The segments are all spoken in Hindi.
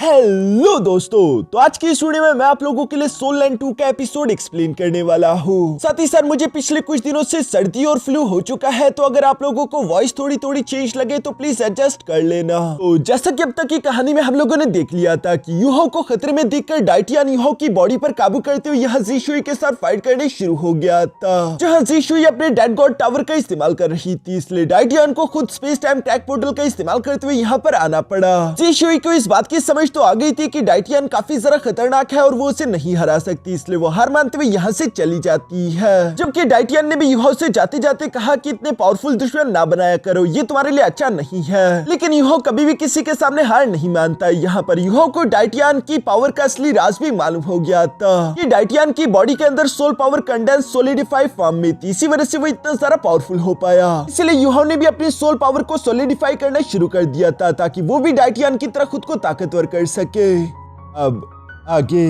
हेलो दोस्तों, तो आज की इस वीडियो में मैं आप लोगों के लिए सोल लैंड 2 का एपिसोड एक्सप्लेन करने वाला हूँ। साथ ही साथ मुझे पिछले कुछ दिनों से सर्दी और फ्लू हो चुका है, तो अगर आप लोगों को वॉइस थोड़ी थोड़ी चेंज लगे तो प्लीज एडजस्ट कर लेना। तो जैसा कि अब तक की कहानी में हम लोगों ने देख लिया था कि यूहो को खतरे में देखकर डाइटियान यूहो की बॉडी पर काबू करते हुए यहाँ ज़ीशुई के साथ फाइट करने शुरू हो गया था, जहाँ ज़ीशुई अपने डेड गॉड टावर का इस्तेमाल कर रही थी। इसलिए डाइटियान को खुद स्पेस टाइम ट्रैक पोर्टल का इस्तेमाल करते हुए यहाँ पर आना पड़ा। ज़ीशुई को इस बात की समझ तो आ गई थी कि डाइटियान काफी जरा खतरनाक है और वो उसे नहीं हरा सकती, इसलिए वो हार मानते हुए यहाँ से चली जाती है। जबकि डाइटियान ने भी यूहो से जाते जाते कहा कि इतने पावरफुल दुश्मन ना बनाया करो, ये तुम्हारे लिए अच्छा नहीं है। लेकिन यूहो कभी भी किसी के सामने हार नहीं मानता। यहाँ पर यूहो को डाइटियान की पावर का असली राज भी मालूम हो गया था कि डाइटियान की बॉडी के अंदर soul power condense solidify form में थी, इसी वजह से वो इतना सारा पावरफुल हो पाया। इसलिए यूहो ने भी अपनी सोल पावर को सोलिडिफाई करना शुरू कर दिया था ताकि वो भी डाइटियान की तरह खुद को ताकतवर कर सके। अब आगे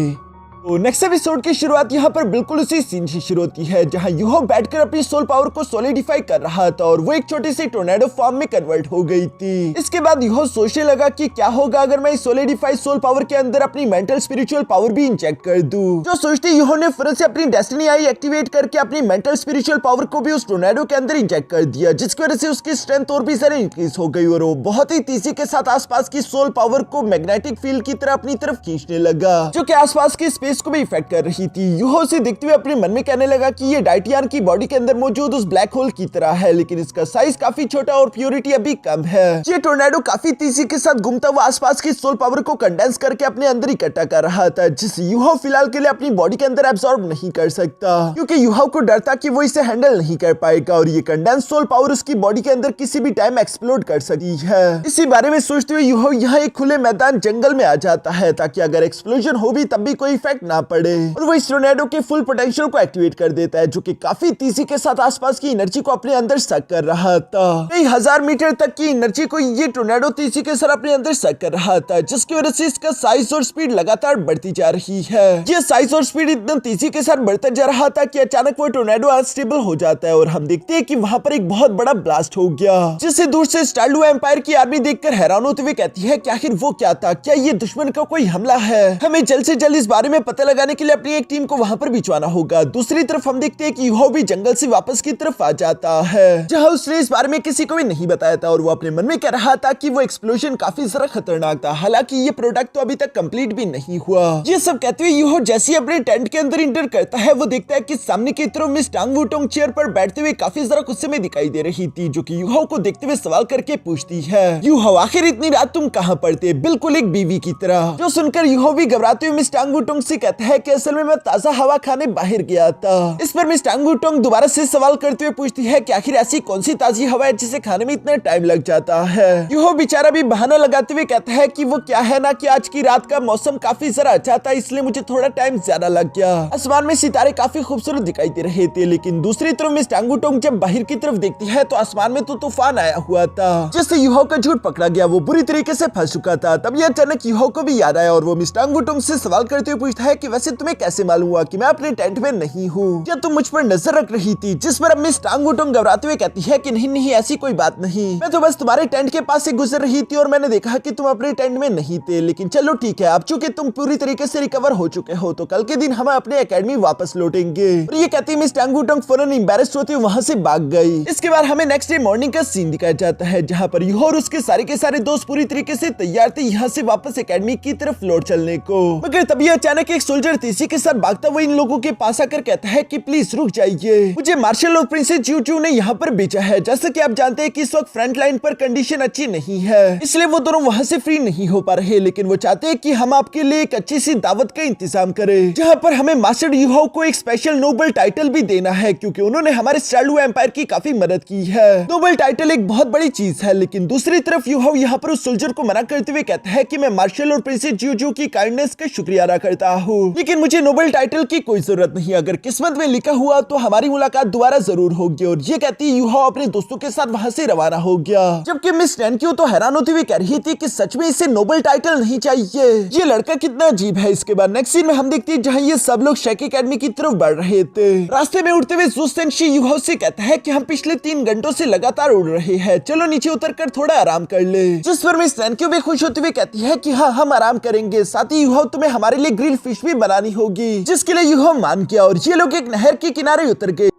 तो नेक्स्ट एपिसोड की शुरुआत यहाँ पर बिल्कुल उसी सीन से शुरू होती है, जहाँ यूहो बैठकर अपनी सोल पावर को सोलिडिफाई कर रहा था और वो एक छोटे से टोर्नेडो फॉर्म में कन्वर्ट हो गई थी। इसके बाद यूहो सोचने लगा कि क्या होगा अगर मैं इस सोलिडिफाइड सोल पावर के अंदर अपनी मेंटल स्पिरिचुअल पावर भी इंजेक्ट कर दूं। जो सोचते यूहो ने फिर से अपनी डेस्टिनी आई एक्टिवेट करके अपनी मेंटल स्पिरिचुअल पावर को भी उस टोर्नेडो के अंदर इंजेक्ट कर दिया, जिसकी वजह से उसकी स्ट्रेंथ और भी ज्यादा इंक्रीज हो गई और वो बहुत ही तेजी के साथ आसपास की सोल पावर को मैग्नेटिक फील्ड की तरह अपनी तरफ खींचने लगा, जो कि आसपास की स्पेस को भी इफेक्ट कर रही थी। यूहो से देखते हुए अपने मन में कहने लगा कि ये डाइटियान की बॉडी के अंदर मौजूद उस ब्लैक होल की तरह है, लेकिन इसका साइज काफी छोटा और प्योरिटी अभी कम है। ये टोर्नेडो काफी तेजी के साथ घूमता हुआ आसपास की सोल पावर को कंडेंस करके अपने अंदर इकट्ठा कर रहा था, जिसे यूहो फिलहाल के लिए अपनी बॉडी के अंदर एब्सॉर्ब नहीं कर सकता, क्योंकि यूहो को डर था कि वो इसे हैंडल नहीं कर पाएगा और ये कंडेंस सोल पावर उसकी बॉडी के अंदर किसी भी टाइम एक्सप्लोड कर सकती है। इसी बारे में सोचते हुए यूहो यहाँ एक खुले मैदान जंगल में आ जाता है ताकि अगर एक्सप्लोजन हो भी तब भी कोई इफेक्ट ना पड़े, और वो इस टोर्नेडो के फुल पोटेंशियल को एक्टिवेट कर देता है, जो कि काफी तेजी के साथ आसपास की एनर्जी को अपने अंदर सक कर रहा था। कई हजार मीटर तक की एनर्जी को ये टोर्नेडो तेजी के साथ अपने अंदर सक कर रहा था, जिसकी वजह से इसका साइज और स्पीड लगातार बढ़ती जा रही है। ये साइज और स्पीड इतना तेजी के साथ बढ़ता जा रहा था कि अचानक वो टोर्नेडो अनस्टेबल हो जाता है और हम देखते हैं कि वहां पर एक बहुत बड़ा ब्लास्ट हो गया, जिससे दूर से स्टारलू एम्पायर की आर्मी देखकर हैरान होते हुए कहती है कि आखिर वो क्या था, क्या ये दुश्मन का कोई हमला है? हमें जल्द से जल्द इस बारे में पता लगाने के लिए अपनी एक टीम को वहां पर भिजवाना होगा। दूसरी तरफ हम देखते हैं कि यूहो भी जंगल से वापस की तरफ आ जाता है, जहां उसने इस बारे में किसी को भी नहीं बताया था और वो अपने मन में कह रहा था कि वो एक्सप्लोजन काफी जरा खतरनाक था, हालांकि ये प्रोडक्ट तो अभी तक कंप्लीट भी नहीं हुआ। ये सब कहते हुए यूहो जैसे ही अपने टेंट के अंदर इंटर करता है, वो देखता है कि सामने की तरफ मिस टांग वुटोंग चेयर पर बैठते हुए काफी जरा गुस्से में दिखाई दे रही थी, जो कि यूहो को देखते हुए सवाल करके पूछती है, यूहो आखिर इतनी रात तुम कहाँ पड़ते, बिल्कुल एक बीवी की तरह। जो सुनकर यूहो भी घबराते हुए मिस टांग वुटोंग से कहता है कि असल में मैं ताजा हवा खाने बाहर गया था। इस पर मिस टांग वुटोंग दोबारा से सवाल करते हुए पूछती है कि आखिर ऐसी कौन सी ताजी हवा है जिसे खाने में इतना टाइम लग जाता है। यूहो बेचारा भी बहाना लगाते हुए कहता है कि वो क्या है ना कि आज की रात का मौसम काफी जरा अच्छा था, इसलिए मुझे थोड़ा टाइम ज्यादा लग गया। आसमान में सितारे काफी खूबसूरत दिखाई दे रहे थे, लेकिन दूसरी तरफ मिस टांग वुटोंग जब बाहर की तरफ देखती है तो आसमान में तो तूफान आया हुआ था, जिससे यूहो का झूठ पकड़ा गया, वो बुरी तरीके से फंस चुका था। तब ये अचानक यूहो को भी याद आया और वो मिस टांग वुटोंग से सवाल करते हुए पूछता है कि वैसे तुम्हें कैसे मालूम हुआ कि मैं अपने टेंट में नहीं हूँ, क्या तुम मुझ पर नजर रख रही थी? जिस पर अब मिस टांग वुटोंग घबराते हुए कहती है कि नहीं नहीं ऐसी कोई बात नहीं, मैं तो बस तुम्हारे टेंट के पास से गुजर रही थी और मैंने देखा कि तुम अपने टेंट में नहीं थे, लेकिन चलो ठीक है, अब चूंकि तुम पूरी तरीके से रिकवर हो चुके हो तो कल के दिन हम अपने एकेडमी वापस लौटेंगे। और ये कहती मिस टांग वुटोंग फौरन एम्बैरेस्ड होते हुए वहां से भाग गई। इसके बाद हमें नेक्स्ट डे मॉर्निंग का सीन दिखाया जाता है, जहाँ पर यूहो और उसके सारे के सारे दोस्त पूरी तरीके से तैयार थे यहाँ से वापस एकेडमी की तरफ लौट चलने को, मगर तभी अचानक एक सोल्जर तेजी के साथ भागता हुआ इन लोगों के पास आकर कहता है कि प्लीज रुक जाइए, मुझे मार्शल और प्रिंसेस ज्यू ने यहाँ पर भेजा है। जैसा कि आप जानते हैं कि इस वक्त फ्रंट लाइन पर कंडीशन अच्छी नहीं है, इसलिए वो दोनों वहाँ से फ्री नहीं हो पा रहे, लेकिन वो चाहते हैं कि हम आपके लिए एक अच्छी सी दावत का इंतजाम करें, जहाँ पर हमें मास्टर यूहो को एक स्पेशल नोबल टाइटल भी देना है, क्योंकि उन्होंने हमारे स्टारलू एम्पायर की काफी मदद की है। नोबल टाइटल एक बहुत बड़ी चीज है, लेकिन दूसरी तरफ यूहो यहाँ पर उस सोल्जर को मना करते हुए कहता है कि मैं मार्शल और प्रिंसेस ज्यू की काइंडनेस का शुक्रिया अदा करता हूँ, लेकिन मुझे नोबल टाइटल की कोई जरूरत नहीं। अगर किस्मत में लिखा हुआ तो हमारी मुलाकात दोबारा जरूर होगी। और ये कहती यूहाओ अपने दोस्तों के साथ वहाँ से रवाना हो गया, जबकि मिस नैनक्यू तो हैरान होती हुई कह रही थी कि सच में इसे नोबल टाइटल नहीं चाहिए। ये लड़का कितना अजीब है। इसके बाद नेक्स्ट सीन में हम देखते हैं जहाँ ये सब लोग शेक एकेडमी की तरफ बढ़ रहे थे। रास्ते में उड़ते हुए ज़ू सेंशी यूहाओ से कहता है कि हम पिछले 3 घंटों से लगातार उड़ रहे हैं, चलो नीचे उतरकर थोड़ा आराम कर ले। जिस पर मिस नैनक्यू भी खुश होते हुए कहती है कि हाँ हम आराम करेंगे, साथ ही यूहाओ तुम्हें हमारे लिए ग्रिल फिश भी बनानी होगी, जिसके लिए यूहाओ मान गया। और ये लोग एक नहर के किनारे उतर गए,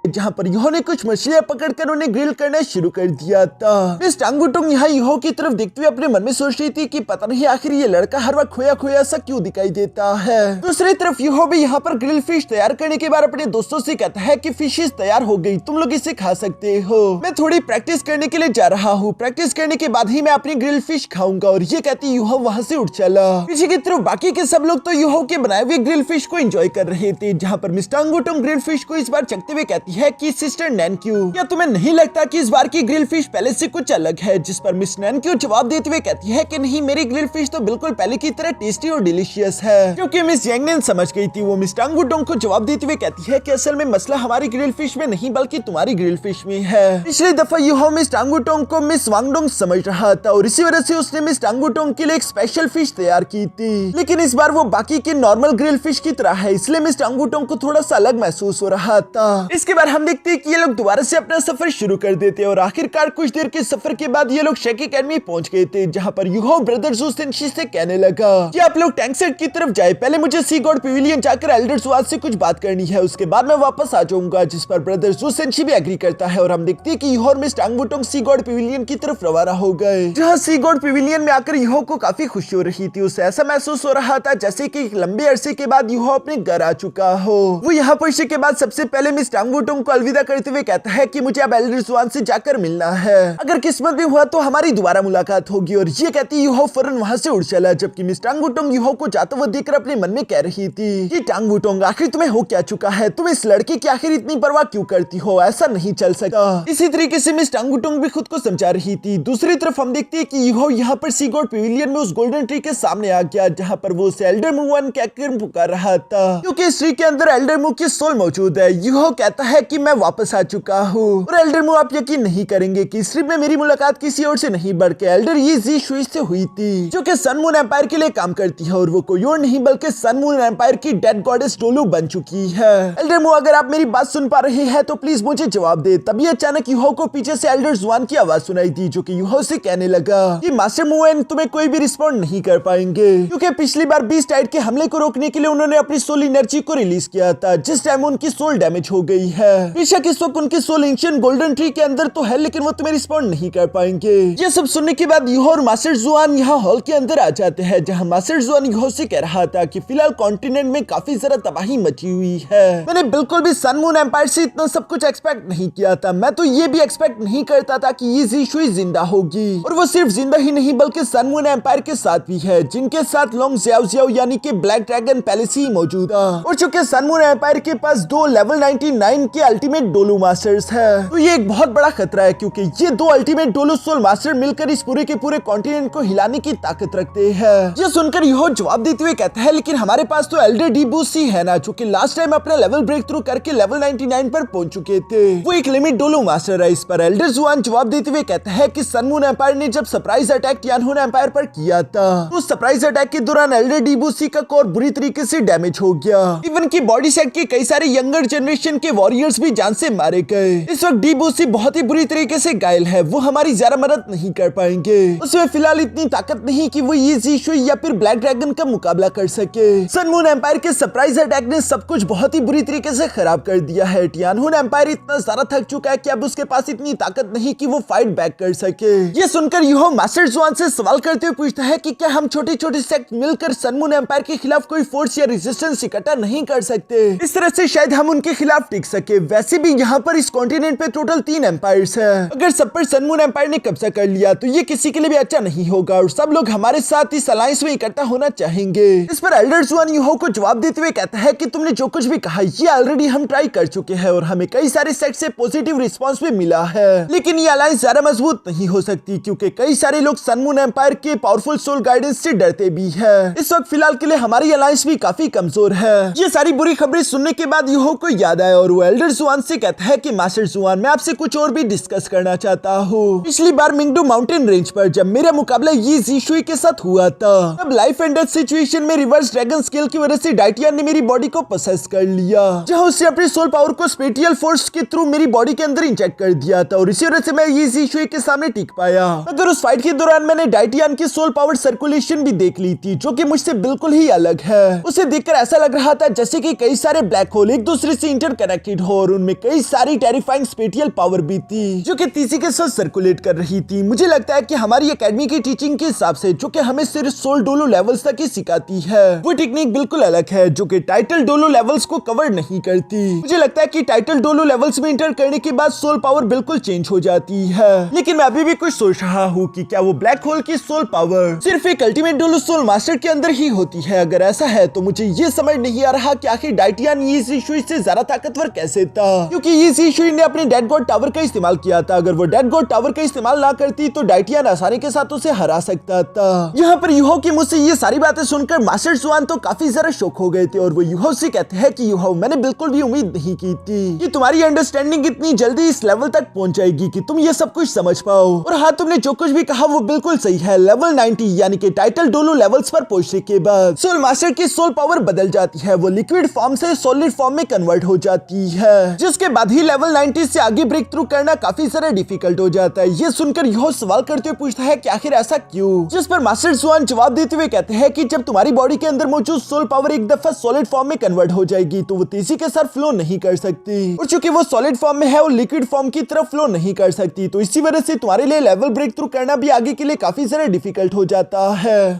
जहाँ पर यूहाओ ने कुछ मछलियां पकड़कर उन्हें ग्रिल करना शुरू कर दिया था। मिस टांगुटोंग यहाँ यूहाओ की तरफ देखते हुए अपने मन में सोच रही थी कि पता नहीं आखिर ये लड़का हर वक्त खोया खोया सा क्यों दिखाई देता है। दूसरी तरफ यूहाओ भी यहाँ पर ग्रिल फिश तैयार करने के बाद अपने दोस्तों से कहता है कि फिशेस तैयार हो गई, तुम लोग इसे खा सकते हो। मैं थोड़ी प्रैक्टिस करने के लिए जा रहा हूँ, प्रैक्टिस करने के बाद ही मैं अपनी ग्रिल फिश खाऊंगा। और ये कहती यूहाओ वहाँ से उठ चला। पीछे की तरफ बाकी के सब लोग तो यूहाओ के बनाए हुए ग्रिल फिश को एंजॉय कर रहे थे, जहाँ पर मिस टांगुटोंग ग्रिल फिश को इस बार चखते हुए कहती है कि सिस्टर नैनक्यू, क्या तुम्हें नहीं लगता कि इस बार की ग्रिल फिश पहले से कुछ अलग है? जिस पर मिस नैनक्यू जवाब देते हुए कहती है कि नहीं, मेरी ग्रिल फिश तो बिल्कुल पहले की तरह टेस्टी और डिलीशियस है। क्योंकि मिस यांगनेन समझ गई थी, वो मिस टांगुटोंग को जवाब देते हुए कहती है कि असल में मसला हमारी ग्रिल फिश में नहीं बल्कि तुम्हारी ग्रिल फिश में है। पिछली दफा यूहाओ मिस टांगुटोंग को मिस वांगडोंग समझ रहा था और इसी वजह से उसने मिस टांगुटोंग के लिए एक स्पेशल फिश तैयार की थी, लेकिन इस बार वो बाकी के नॉर्मल ग्रिल फिश की तरह है, इसलिए मिस टांगुटोंग को थोड़ा सा अलग महसूस हो रहा था। इसके बाद हम देखते हैं कि ये लोग दोबारा से अपना सफर शुरू कर देते हैं और आखिरकार कुछ देर के सफर के बाद ये लोग शेक एकेडमी पहुंच गए थे, जहां पर यूहाओ ब्रदर ज़ू सेंशी से कहने लगा कि आप लोग टैंक सेट की तरफ जाए, पहले मुझे सी गॉड पेविलियन जाकर एल्डर ज़ुआद से कुछ बात करनी है, उसके बाद मैं वापस आ जाऊंगा। जिस पर ब्रदर ज़ू सेंशी भी एग्री करता है और हम देखते हैं कि यूहाओ और मिस टांगुटोंग सी गॉड पेविलियन की तरफ रवाना हो गए, जहां सी गॉड पेविलियन में आकर यूहाओ को काफी खुशी हो रही थी। उसे ऐसा महसूस हो रहा था जैसे कि लंबे अरसे के बाद यूहाओ अपने घर आ चुका हो। वो यहाँ पहुंचने के बाद सबसे पहले मिस टांगुटोंग को अलविदा करते हुए कहता है कि मुझे अब एल्डर ज़ुआन से जाकर मिलना है, अगर किस्मत में हुआ तो हमारी दोबारा मुलाकात होगी। और ये कहती यूहाओ फौरन वहां से उड़ चला, जबकि मिस टांगुटोंग यूहाओ को जाते हुए देखकर अपने मन में कह रही थी कि टांगुटोंग आखिर तुम्हें हो क्या चुका है, तुम इस लड़के की आखिर इतनी परवाह क्यों करती हो, ऐसा नहीं चल सकता। इसी तरीके से मिस टांगुटोंग भी खुद को समझा रही थी। दूसरी तरफ हम देखते हैं कि यूहाओ यहाँ पर सी गॉड पेविलियन में उस गोल्डन ट्री के सामने आ गया, जहाँ पर वो उसे एल्डर मू वन कहकर पुकार रहा था, क्योंकि इस ट्री के अंदर एल्डर मू की सोल मौजूद है। यूहाओ कहता है कि मैं वापस आ चुका हूँ और एल्डर मू आप यकीन नहीं करेंगे कि इस ट्रिप में मेरी मुलाकात किसी और से नहीं बल्कि एल्डर यी जी शुई से हुई थी, जो कि सन मून एम्पायर के लिए काम करती है और वो कोई और नहीं बल्कि सन मून एम्पायर की डेड गॉडेस डोलू बन चुकी है। एल्डर मू, अगर आप मेरी बात सुन पा रहे हैं तो प्लीज मुझे जवाब दे। तभी अचानक यूहाओ को पीछे से एल्डर ज़ुआन की आवाज सुनाई दी, जो कि यूहाओ से कहने लगा कि मास्टर मून तुम्हें कोई भी रिस्पॉन्ड नहीं कर पाएंगे, क्योंकि पिछली बार बीस्ट टाइड के हमले को रोकने के लिए उन्होंने अपनी सोल एनर्जी को रिलीज किया था, जिस टाइम उनकी सोल डैमेज हो गई है। बेशक इस वक्त उनकी सोल एंशिएंट गोल्डन ट्री के अंदर तो है, लेकिन वो तुम्हें रिस्पॉन्ड नहीं कर पाएंगे। ये सब सुनने के बाद यूहाओ और मास्टर ज़ुआन यहाँ हॉल के अंदर आ जाते हैं, जहाँ मास्टर ज़ुआन यूहाओ से कह रहा था कि फिलहाल कॉन्टिनेंट में काफी ज्यादा तबाही मची हुई है। मैंने बिल्कुल भी सन मून एम्पायर से इतना सब कुछ एक्सपेक्ट नहीं किया था। मैं तो ये भी एक्सपेक्ट नहीं करता था कि ये जी शुई जिंदा होगी, और वो सिर्फ जिंदा ही नहीं बल्कि सन मून एम्पायर के साथ भी है, जिनके साथ लोंग ज़ियाओ ज़ियाओ यानी कि ब्लैक ड्रैगन पैलेस ही मौजूद है। और चूंकि सन मून एम्पायर के पास 2 लेवल 99 के अल्टीमेट डोलू मास्टर्स है, तो ये एक बहुत बड़ा खतरा है, क्योंकि ये 2 अल्टीमेट डोलू सोल मास्टर मिलकर इस पूरे के पूरे कॉन्टिनेंट को हिलाने की ताकत रखते हैं। ये सुनकर यूहाओ जवाब देते हुए कहता है, लेकिन हमारे पास तो एल्डर डी बूसी है ना, जो कि लास्ट टाइम अपना लेवल ब्रेक थ्रू करके लेवल 99 पर पहुंच चुके थे, वो एक लिमिट डोलू मास्टर है। इस पर एल्डर ज़ुआन जवाब देते हुए कहता है कि सन मून एम्पायर ने जब सरप्राइज अटैक टियानहुन एम्पायर पर किया था, तो उस सरप्राइज अटैक के दौरान एल्डर डी बूसी का कोर बुरी तरीके से डैमेज हो गया। इवन की बॉडी सेट के कई सारे यंगर जनरेशन के वॉरियर्स भी जान से मारे गए। इस वक्त डी बूसी बहुत ही बुरी तरीके से घायल है, वो हमारी ज्यादा मदद नहीं कर पाएंगे। उसमें फिलहाल इतनी ताकत नहीं कि वो ये जी शुई या फिर ब्लैक ड्रैगन का मुकाबला कर सके। सन मून एम्पायर के सरप्राइज अटैक ने सब कुछ बहुत ही बुरी तरीके से खराब कर दिया है। टियानहुन एम्पायर इतना ज्यादा थक चुका है कि अब उसके पास इतनी ताकत नहीं कि वो फाइट बैक कर सके। ये सुनकर यूहाओ मास्टर ज़ुआन से सवाल करते हुए पूछता है कि क्या हम छोटे छोटे सेक्ट मिलकर सन मून एम्पायर के खिलाफ कोई फोर्स या रेजिस्टेंस इकट्ठा नहीं कर सकते, इस तरह से शायद हम उनके खिलाफ टिक सके। वैसे भी यहाँ पर इस कॉन्टिनेंट पे टोटल 3 एम्पायर्स है। अगर सब पर सन मून एम्पायर ने कब्जा कर लिया तो ये किसी के लिए भी अच्छा नहीं होगा और सब लोग हमारे साथ इस अलायंस में इकट्ठा होना चाहेंगे। इस पर एल्डर जुआन यूहो को जवाब देते हुए कहता है कि तुमने जो कुछ भी कहा ये ऑलरेडी हम ट्राई कर चुके हैं और हमें कई सारे सेट से पॉजिटिव रिस्पांस भी मिला है, लेकिन ये अलायंस ज्यादा मजबूत नहीं हो सकती क्योंकि कई सारे लोग सन मून एम्पायर के पावरफुल सोल गाइडेंस से डरते भी है। इस वक्त फिलहाल के लिए हमारी अलायंस भी काफी कमजोर है। ये सारी बुरी खबरें सुनने के बाद यूहो को याद आया और वो एल्डर जुआन से कहता है कि मास्टर जुआन, मैं आपसे कुछ और भी डिस्कस करना चाहता हूँ। पिछली बार मिंगडू माउंटेन रेंज पर जब मेरा मुकाबला यी ज़ीशुई के साथ हुआ था तब लाइफ एंड डेथ सिचुएशन में रिवर्स ड्रैगन स्किल की वजह से डाइटियन ने मेरी बॉडी को पोसेस कर लिया, जहां उसने अपनी सोल पावर को स्पिरिचुअल फोर्स के थ्रू मेरी बॉडी के अंदर इंजेक्ट कर दिया था और इसी वजह से मैं यी ज़ीशुई के सामने टिक पाया। मगर उस फाइट के दौरान मैंने डाइटियन की सोल पावर सर्कुलेशन भी देख ली थी जो कि मुझसे बिल्कुल ही अलग है। उसे देखकर ऐसा लग रहा था जैसे कि कई सारे ब्लैक होल एक दूसरे से इंटरकनेक्टेड हो और उनमें कई सारी टेरिफाइंग स्पिरिचुअल पावर भी थी जो कि तीसरी के साथ सर्कुलेट कर रही थी। मुझे लगता है कि हमारी एकेडमी की टीचिंग के हिसाब से जो कि हमें सिर्फ सोल डोलो लेवल्स तक ही सिखाती है वो टेक्निक बिल्कुल अलग है जो कि टाइटल डोलो लेवल्स को कवर नहीं करती। मुझे लगता है कि टाइटल डोलो लेवल्स में इंटर करने के बाद सोल पावर बिल्कुल चेंज हो जाती है, लेकिन मैं अभी भी कुछ सोच रहा हूँ कि क्या वो ब्लैक होल की सोल पावर सिर्फ एक अल्टीमेट डोलो सोल मास्टर के अंदर ही होती है। अगर ऐसा है तो मुझे ये समझ नहीं आ रहा कि आखिर डाइटियन यी ज़ीशुई से ज्यादा ताकतवर कैसे था, क्योंकि यी ज़ीशुई ने अपने डेड गॉड टावर का इस्तेमाल किया था। अगर वो डेड गॉड टावर का इस्तेमाल ना करती तो डाइटियन आसानी के साथ उसे हरा सकता था। यहाँ पर यूहो की मुझसे ये सारी बातें सुनकर मास्टर जुआन तो काफी ज्यादा शॉक हो गए थे और वो यूहो से कहते हैं कि यूहो, मैंने बिल्कुल भी उम्मीद नहीं की थी कि तुम्हारी अंडरस्टैंडिंग इतनी जल्दी इस लेवल तक पहुंच जाएगी कि तुम ये सब कुछ समझ पाओ। और हाँ, तुमने जो कुछ भी कहा वो बिल्कुल सही है। लेवल 90 यानी कि टाइटल डोलो लेवल्स पर पहुंचने के बाद सोल मास्टर की सोल पावर बदल जाती है, वो लिक्विड फॉर्म से सॉलिड फॉर्म में कन्वर्ट हो जाती है, जिसके बाद ही लेवल 90 से आगे ब्रेक थ्रू करना काफी ज्यादा डिफिकल्ट हो जाता है। ये सुनकर यूहो सवाल करते हुए पूछता है कि आखिर ऐसा क्यों, जिस पर मास्टर जुआन जवाब देते हुए कहते हैं कि जब तुम्हारी बॉडी के अंदर मौजूद सोल पावर एक दफा सॉलिड फॉर्म में कन्वर्ट हो जाएगी तो वो तेजी के साथ फ्लो नहीं कर सकती, और चूंकि वो सॉलिड फॉर्म में है वो लिक्विड फॉर्म की तरफ फ्लो नहीं कर सकती, तो इसी वजह से तुम्हारे लिए लेवल ब्रेक थ्रू करना भी आगे के लिए काफी ज्यादा डिफिकल्ट हो जाता है।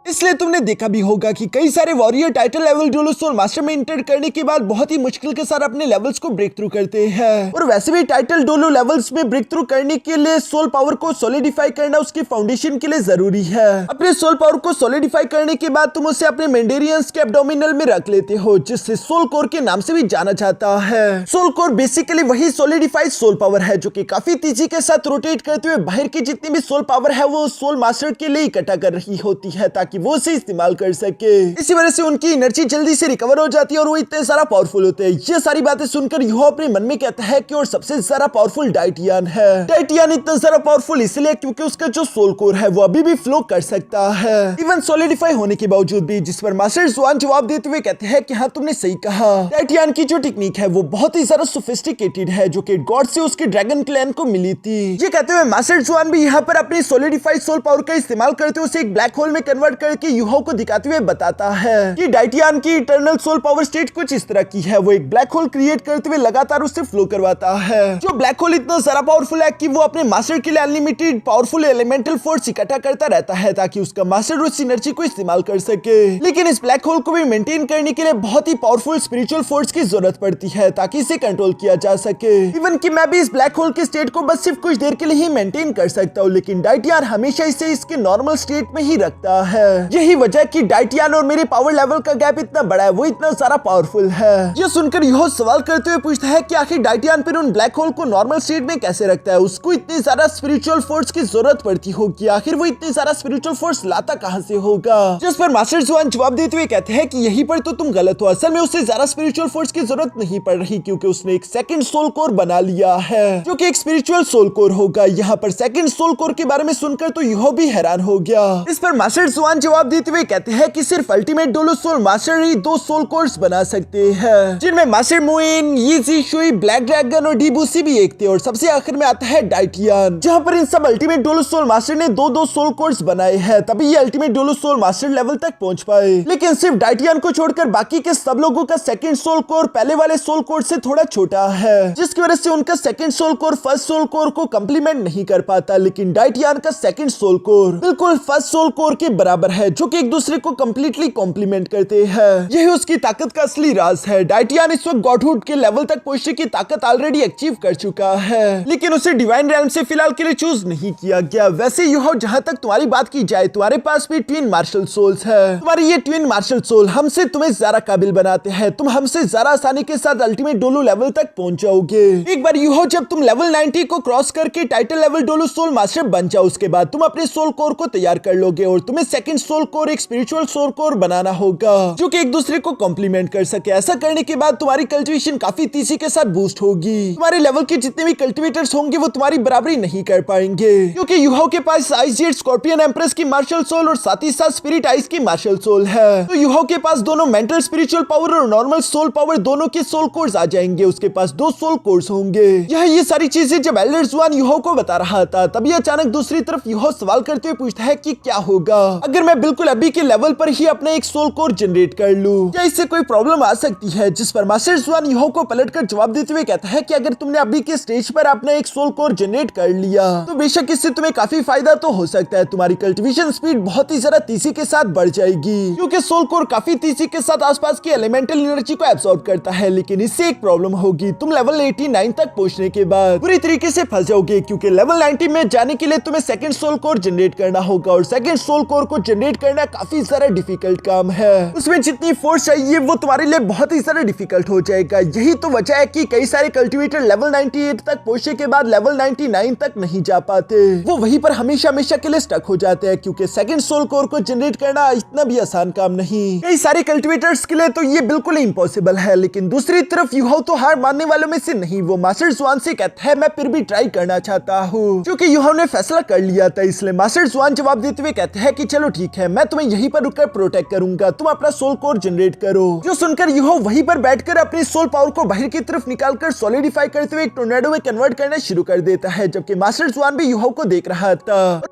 इसलिए तुमने देखा भी होगा कि कई सारे warrior title level Douluo soul master में इंटर करने के बाद बहुत ही मुश्किल के साथ अपने लेवल्स को ब्रेक थ्रू करते हैं। और वैसे भी टाइटल डोलो लेवल्स में ब्रेक थ्रू करने के लिए सोल पावर को सॉलिडिफाई करना उसकी फाउंडेशन के लिए जरूरी है। अपने सोल पावर को सॉलिडिफाई करने के बाद तुम उसे अपने मेंडेरियंस के एब्डोमिनल में रख लेते हो, जिससे सोल कोर के नाम से भी जाना जाता है। सोल कोर बेसिकली वही सॉलिडिफाइड सोल पावर है जो कि काफी तेजी के साथ रोटेट करते हुए बाहर की जितनी भी सोल पावर है वो सोल मास्टर के लिए इकट्ठा कर रही होती है ताकि वो उसे इस्तेमाल कर सके। इसी वजह से उनकी एनर्जी जल्दी से रिकवर हो जाती है और वो इतने सारा पावरफुल होते हैं। ये सारी बातें सुनकर यूहो अपने मन में कहता है कि और सबसे ज्यादा पावरफुल डाइटियन है। डाइटियन इतना ज्यादा पावरफुल इसलिए क्योंकि उसका जो सोल कोर है वो अभी भी फ्लो कर सकता है, इवन सॉलिडिफाई होने के बावजूद भी। जिस पर मास्टर जुआन जवाब देते हुए कहते हैं कि हाँ, तुमने सही कहा। डाइटियन की जो टेक्निक है वो बहुत ही ज्यादा सोफिस्टिकेटेड है जो कि गॉड से उसके ड्रैगन क्लैन को मिली थी। ये कहते हुए मास्टर जुआन भी यहाँ पर अपनी सॉलिडिफाइड सोल पावर का इस्तेमाल करते हुए उसे एक ब्लैक होल में कन्वर्ट करके यूहो को दिखाते हुए बताता है कि डाइटियन की इटर्नल सोल पावर स्टेट कुछ इस तरह की है। वो एक ब्लैक होल क्रिएट करते हुए लगातार उससे फ्लो करवाता है। जो ब्लैक होल इतना ज्यादा पावरफुल है कि वो अपने मास्टर के लिए अनलिमिटेड पावरफुल एलिमेंटल फोर्स इकट्ठा करता रहता है ताकि उसका मास्टर उस एनर्जी को इस्तेमाल कर सके। लेकिन इस ब्लैक होल को भी मेंटेन करने के लिए बहुत ही पावरफुल स्पिरिचुअल फोर्स की जरूरत पड़ती है ताकि इसे कंट्रोल किया जा सके। इवन कि मैं भी इस ब्लैक होल के स्टेट को बस सिर्फ कुछ देर के लिए ही मेंटेन कर सकता हूँ, लेकिन डाइटियन हमेशा इसे इसके नॉर्मल स्टेट में ही रखता है। यही वजह कि डाइटियन और मेरे पावर लेवल का गैप इतना बड़ा है, वो इतना सारा पावरफुल है। ये सुनकर यूहो सवाल करते हुए पूछता है कि आखिर डाइटियन फिर उन ब्लैक होल को नॉर्मल स्टेट में कैसे रखता है। उसको इतनी ज्यादा स्पिरिचुअल फोर्स की जरूरत पड़ती होगी, आखिर वो इतनी सारा स्पिरिचुअल फोर्स लाता कहां से होगा। जिस पर मास्टर जुआन जवाब देते हुए कहते हैं कि यही पर तो तुम गलत हो। असल में उसे ज्यादा स्पिरिचुअल फोर्स की जरूरत नहीं पड़ रही क्योंकि उसने एक सेकंड सोल कोर बना लिया है जो कि एक स्पिरिचुअल सोल कोर होगा। यहाँ पर सेकंड सोल कोर के बारे में सुनकर तो यूहो भी हैरान हो गया। इस पर मास्टर जुआन जवाब देते हुए कहते हैं कि सिर्फ अल्टीमेट डोलो सोल मास्टर ही 2 सोल कोर्स बना सकते हैं, जिनमें मास्टर मुइन, यी ज़ीशुई, ब्लैक ड्रैगन और डीबूसी भी एक थे, और सबसे आखिर में आता है डाइटियन। जहां पर इन सब अल्टीमेट डोलो सोल मास्टर ने 2-2 सोल कोर्स बनाए हैं, तभी ये ultimate Douluo soul master level तक पहुंच पाए। लेकिन सिर्फ डाइटियन को छोड़कर बाकी के सब लोगों का सेकंड सोल कोर पहले वाले सोल कोर से थोड़ा छोटा है, जिसकी वजह से उनका second soul core first soul core को कंप्लीमेंट नहीं कर पाता। लेकिन डाइटियन का सेकंड सोल कोर बिल्कुल फर्स्ट सोल कोर के बराबर है जो कि एक दूसरे को कंप्लीटली कॉम्प्लीमेंट करते हैं। यही उसकी ताकत का असली राज है। डाइटियन इस वक्त गॉडहुड के लेवल तक पहुंचने की ताकत ऑलरेडी अचीव कर चुका है, लेकिन उसे डिवाइन रेल्म से फिलहाल के लिए चूज नहीं किया गया। वैसे यूहो, जहां तक तुम्हारी बात की जाए, तुम्हारे पास भी ट्विन मार्शल सोल्स है। तुम्हारी ये ट्विन मार्शल सोल हमसे तुम्हें ज्यादा काबिल बनाते हैं। तुम हमसे ज्यादा आसानी के साथ अल्टीमेट डोलू लेवल तक पहुंच जाओगे। एक बार यूहो, जब तुम लेवल 90 को क्रॉस करके टाइटल लेवल डोलू सोल मास्टर बन जाओ, उसके बाद तुम अपने सोल कोर को तैयार कर लोगे और तुम्हें सेकंड सोल कोर एक स्पिरिचुअल सोल कोर बनाना होगा जो कि एक दूसरे को कॉम्प्लीमेंट कर सके। ऐसा करने के बाद तुम्हारी कल्टिवेशन काफी तेजी के साथ बूस्ट होगी। तुम्हारे लेवल के जितने भी कल्टिवेटर्स होंगे वो तुम्हारी बराबरी नहीं कर पाएंगे, क्योंकि यूहो के पास आइस जेट स्कॉर्पियन एम्प्रेस की मार्शल सोल और साथ ही साथ स्पिरिट आइस की मार्शल सोल है। तो यूहो के पास दोनों मेंटल स्पिरिचुअल पावर और नॉर्मल सोल पावर दोनों के सोल कोर्स आ जाएंगे। उसके पास 2 सोल कोर्स होंगे। ये सारी चीजें जब एल्डर जुआन यूहो को बता रहा था, तभी अचानक दूसरी तरफ यूहो सवाल करते हुए पूछता है कि क्या होगा अगर मैं बिल्कुल अभी के लेवल पर ही अपने एक सोल कोर जनरेट कर लूं? क्या इससे कोई प्रॉब्लम आ सकती है? जिस पर मास्टर जुआन यूहो को पलटकर जवाब देते हुए कहता है कि अगर तुमने अभी के स्टेज पर अपना एक सोल कोर जनरेट कर लिया तो बेशक इससे तुम्हें काफी फायदा तो हो सकता है। तुम्हारी कल्टिवेशन स्पीड बहुत ही ज्यादा तेजी के साथ बढ़ जाएगी, क्योंकि सोल कोर काफी तेजी के साथ आसपास की एलिमेंटल एनर्जी को एब्सॉर्ब करता है। लेकिन इससे एक प्रॉब्लम होगी, तुम लेवल 89 तक पहुंचने के बाद पूरी तरीके से फंस जाओगे, क्योंकि लेवल 90 में जाने के लिए तुम्हें सेकंड सोल कोर जनरेट करना होगा और सेकंड सोल कोर को जनरेट करना काफी ज्यादा डिफिकल्ट काम है। उसमें जितनी फोर्स चाहिए वो तुम्हारे लिए बहुत ही ज्यादा डिफिकल्ट हो जाएगा। यही तो वजह है कि कई सारे कल्टिवेटर लेवल 98 तक पहुंचने के बाद लेवल 99 तक नहीं जा पाते। वो वहीं पर हमेशा हमेशा के लिए स्टक हो जाते हैं, क्योंकि सेकंड सोल कोर को जनरेट करना इतना भी आसान काम नहीं। कई सारे कल्टिवेटर्स के लिए तो ये बिल्कुल इम्पॉसिबल है। लेकिन दूसरी तरफ यूहो तो हार मानने वालों में से नहीं। वो मास्टर जुआन से कहता है मैं फिर भी ट्राई करना चाहता हूँ, क्योंकि यूहो ने फैसला कर लिया था। इसलिए मास्टर जुआन जवाब देते हुए कहते हैं कि चलो ठीक है, मैं तुम्हें यहीं पर रुककर प्रोटेक्ट करूंगा, तुम अपना सोल कोर जनरेट करो। जो सुनकर यूहो वहीं पर बैठकर अपनी सोल पावर को बाहर की तरफ निकालकर सॉलिडिफाई करते हुए एक टोर्नेडो में कन्वर्ट करना शुरू कर देता है, जबकि मास्टर जुआन भी यूहो को देख रहा था।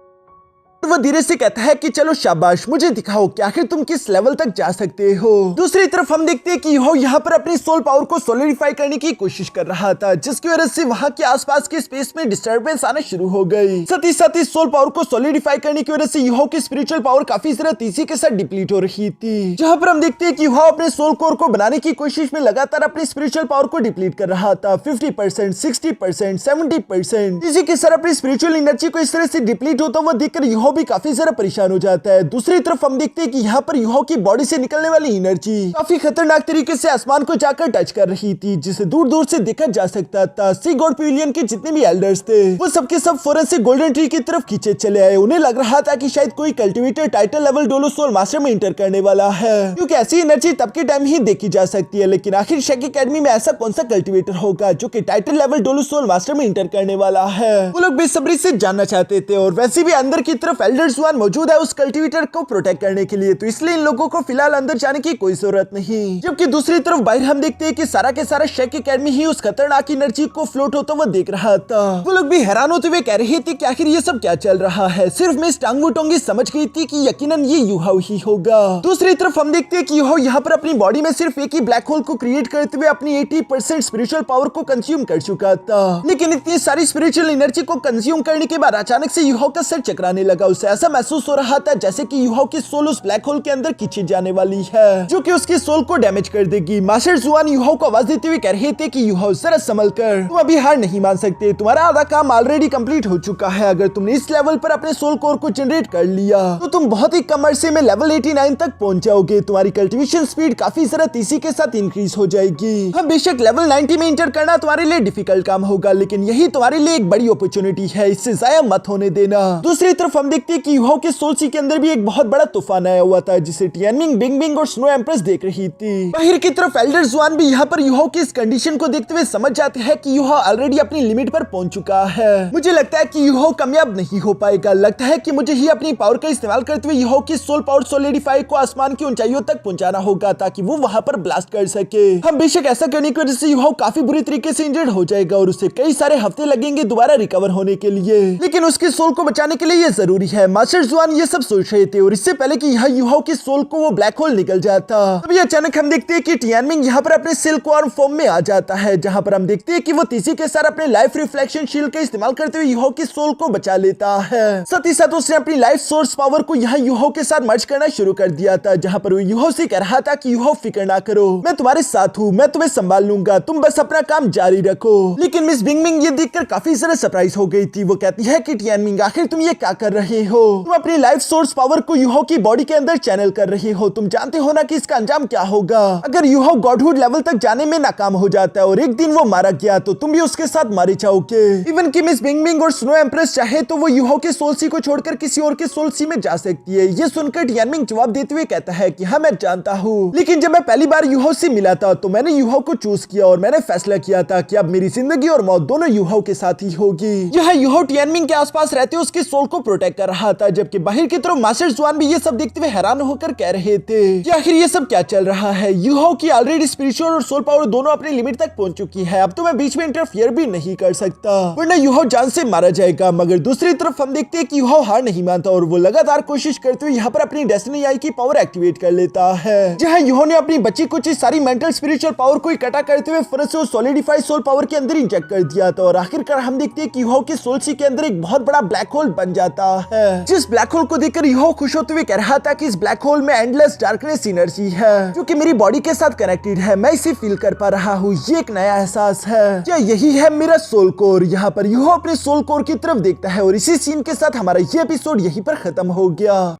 वो धीरे से कहता है कि चलो शाबाश, मुझे दिखाओ कि आखिर तुम किस लेवल तक जा सकते हो। दूसरी तरफ हम देखते हैं कि यूहो यहाँ पर अपनी सोल पावर को सॉलिडिफाई करने की कोशिश कर रहा था, जिसकी वजह से वहाँ के आसपास के स्पेस में डिस्टर्बेंस आना शुरू हो गई। साथ ही सोल पावर को सॉलिडिफाई करने की वजह से यूहो की स्पिरिचुअल पावर काफी ज्यादा तेजी के साथ डिप्लीट हो रही थी। जहाँ पर हम देखते हैं कि यूहो अपने सोल कोर को बनाने की कोशिश में लगातार अपनी स्पिरिचुअल पावर को डिप्लीट कर रहा था। 50%, 60%, 70%। इसी के साथ अपनी स्पिरिचुअल एनर्जी को इस तरह से डिप्लीट होता हुआ देखकर यूहो भी काफी ज्यादा परेशान हो जाता है। दूसरी तरफ हम देखते हैं कि यहाँ पर यूहो की बॉडी से निकलने वाली एनर्जी काफी खतरनाक तरीके से आसमान को जाकर टच कर रही थी, जिसे दूर दूर से देखा जा सकता था। सी गॉड पवेलियन के जितने भी एल्डर्स थे वो सबके सब फौरन से गोल्डन ट्री की तरफ खींचे चले आए। उन्हें लग रहा था कि शायद कोई cultivator title level Douluo soul master में इंटर करने वाला है, क्योंकि ऐसी एनर्जी तब के टाइम ही देखी जा सकती है। लेकिन आखिर शेक एकेडमी में ऐसा कौन सा कल्टिवेटर होगा जो कि title level Douluo soul master में इंटर करने वाला है? वो लोग बेसब्री से जानना चाहते थे। और वैसे भी अंदर की तरफ एल्डर जुआन मौजूद है उस कल्टिवेटर को प्रोटेक्ट करने के लिए, तो इसलिए इन लोगों को फिलहाल अंदर जाने की कोई जरूरत नहीं। जबकि दूसरी तरफ बाहर हम देखते हैं कि सारा के सारा शेक एकेडमी ही उस खतरनाक एनर्जी को फ्लोट होता हुआ देख रहा था। वो लोग भी हैरान होते हुए कह रहे थे कि आखिर ये सब क्या चल रहा है। सिर्फ मिस टांगवू टोंगी समझ गई थी कि यकीनन ये यूहो ही होगा। दूसरी तरफ हम देखते हैं कि यूहो यहाँ पर अपनी बॉडी में सिर्फ एक ही ब्लैक होल को क्रिएट करते हुए अपनी 80% स्पिरिचुअल पावर को कंज्यूम कर चुका था। लेकिन इतनी सारी स्पिरिचुअल एनर्जी को कंज्यूम करने के बाद अचानक से यूहो का सर चकराने लगा। उसे ऐसा महसूस हो रहा था जैसे कि यूहो की सोल उस ब्लैक होल के अंदर खींची जाने वाली है, जो कि उसकी सोल को डैमेज कर देगी। मास्टर जुआन यूहो को आवाज देते हुए कह रहे थे कि यूहो जरा संभल कर, तुम अभी हार नहीं मान सकते, तुम्हारा आधा काम ऑलरेडी कंप्लीट हो चुका है। अगर तुमने इस लेवल पर अपने सोल कोर को जनरेट कर लिया तो तुम बहुत ही कम अरसे में लेवल 89 तक पहुंच जाओगे। तुम्हारी कल्टिवेशन स्पीड काफी ज्यादा तेजी के साथ इंक्रीज हो जाएगी। हाँ, बेशक लेवल 90 में इंटर करना तुम्हारे लिए डिफिकल्ट काम होगा, लेकिन यही तुम्हारे लिए एक बड़ी अपॉर्चुनिटी है, इससे जाया मत होने देना। दूसरी तरफ हम देखते हैं कि यूहो के सोल सी के अंदर भी एक बहुत बड़ा तूफान आया हुआ था, जिसे टियानमिंग, बिंगबिंग और स्नो एम्प्रेस देख रही थी। बाहर की तरफ एल्डर जुआन भी यहाँ पर यूहो की इस कंडीशन को देखते हुए समझ जाते हैं कि यूहो ऑलरेडी अपनी लिमिट पर पहुंच चुका है। मुझे लगता है कि यूहो कामयाब नहीं हो पाएगा। लगता है कि मुझे ही अपनी पावर का इस्तेमाल करते हुए यूहो की सोल पावर सॉलिडिफाई को आसमान की ऊंचाइयों तक पहुंचाना होगा, ताकि वो वहां पर ब्लास्ट कर सके। हम बेशक ऐसा करने की वजह से यूहो काफी बुरी तरीके से इंजर्ड हो जाएगा और उसे कई सारे हफ्ते लगेंगे दोबारा रिकवर होने के लिए। लेकिन उसकी सोल को बचाने के लिए ये जरूरी है मास्टर जुआन ये सब सोच रहे थे और इससे पहले कि यहाँ यूहाओ की सोल को वो ब्लैक होल निकल जाता, तभी अचानक हम देखते हैं कि टियानमिंग यहाँ पर अपने सिल्क आर्म फॉर्म में आ जाता है, जहाँ पर हम देखते हैं कि वो तीसी के साथ अपने लाइफ रिफ्लेक्शन शील्ड का इस्तेमाल करते हुए यूहाओ की सोल को बचा लेता है। साथ ही साथ उसने अपनी लाइफ सोर्स पावर को यहाँ यूहाओ के साथ मर्ज करना शुरू कर दिया था, जहाँ पर वो यूहाओ से कह रहा था कि यूहाओ फिक्र ना करो, मैं तुम्हारे साथ हूँ, मैं तुम्हें संभाल लूंगा, तुम बस अपना काम जारी रखो। लेकिन मिस बिंगमिंग ये देखकर काफी ज्यादा सरप्राइज हो गई थी। वो कहती है कि टियानमिंग आखिर तुम ये क्या कर रहे हो, तुम अपनी लाइफ सोर्स पावर को यूहाओ की बॉडी के अंदर चैनल कर रहे हो, तुम जानते हो ना कि इसका अंजाम क्या होगा। अगर यूहाओ गॉडहुड लेवल तक जाने में नाकाम हो जाता है और एक दिन वो मारा गया तो तुम भी उसके साथ मारे जाओगे। इवन कि मिस बिंगमिंग और स्नो एम्प्रेस चाहे तो वो यूहाओ के सोल सी को छोड़कर किसी और के सोल सी में जा सकती है। ये सुनकर टियानमिंग जवाब देते हुए कहता है कि हाँ मैं जानता हूँ, लेकिन जब मैं पहली बार यूहाओ से मिला था तो मैंने यूहाओ को चूज किया और मैंने फैसला किया था कि अब मेरी जिंदगी और मौत दोनों यूहाओ के साथ ही होगी। यह यूहाओ टियानमिंग के आसपास रहते उसके सोल को प्रोटेक्ट कर रहा था, जबकि बाहर की तरफ मास्टर जुआन भी ये सब देखते हुए हैरान होकर कह रहे थे कि आखिर ये सब क्या चल रहा है। यूहाओ की ऑलरेडी स्पिरिचुअल और सोल पावर दोनों अपनी लिमिट तक पहुंच चुकी है, अब तो मैं बीच में इंटरफियर भी नहीं कर सकता वरना यूहाओ जान से मारा जाएगा। मगर दूसरी तरफ हम देखते हैं कि यूहाओ हार नहीं मानता और वो लगातार कोशिश करते हुए यहाँ पर अपनी डेस्टिनी आई की पावर एक्टिवेट कर लेता है, जहाँ यूहाओ ने अपनी बची कुछ सारी मेंटल स्पिरिचुअल पावर को इकट्ठा करते हुए फिर से सॉलिडिफाइड सोल पावर के अंदर इंजेक्ट कर दिया था और आखिरकार हम देखते हैं कि यूहाओ के सोल सी के अंदर एक बहुत बड़ा ब्लैक होल बन जाता है। जिस ब्लैक होल को देखकर यूहाओ खुश होते हुए कह रहा था कि इस ब्लैक होल में एंडलेस डार्कनेस एनर्जी है जो कि मेरी बॉडी के साथ कनेक्टेड है, मैं इसे फील कर पा रहा हूँ, ये एक नया एहसास है, क्या यही है मेरा सोल कोर। यहाँ पर यूहाओ अपने सोल कोर की तरफ देखता है और इसी सीन के साथ हमारा ये एपिसोड यहीं पर खत्म हो गया।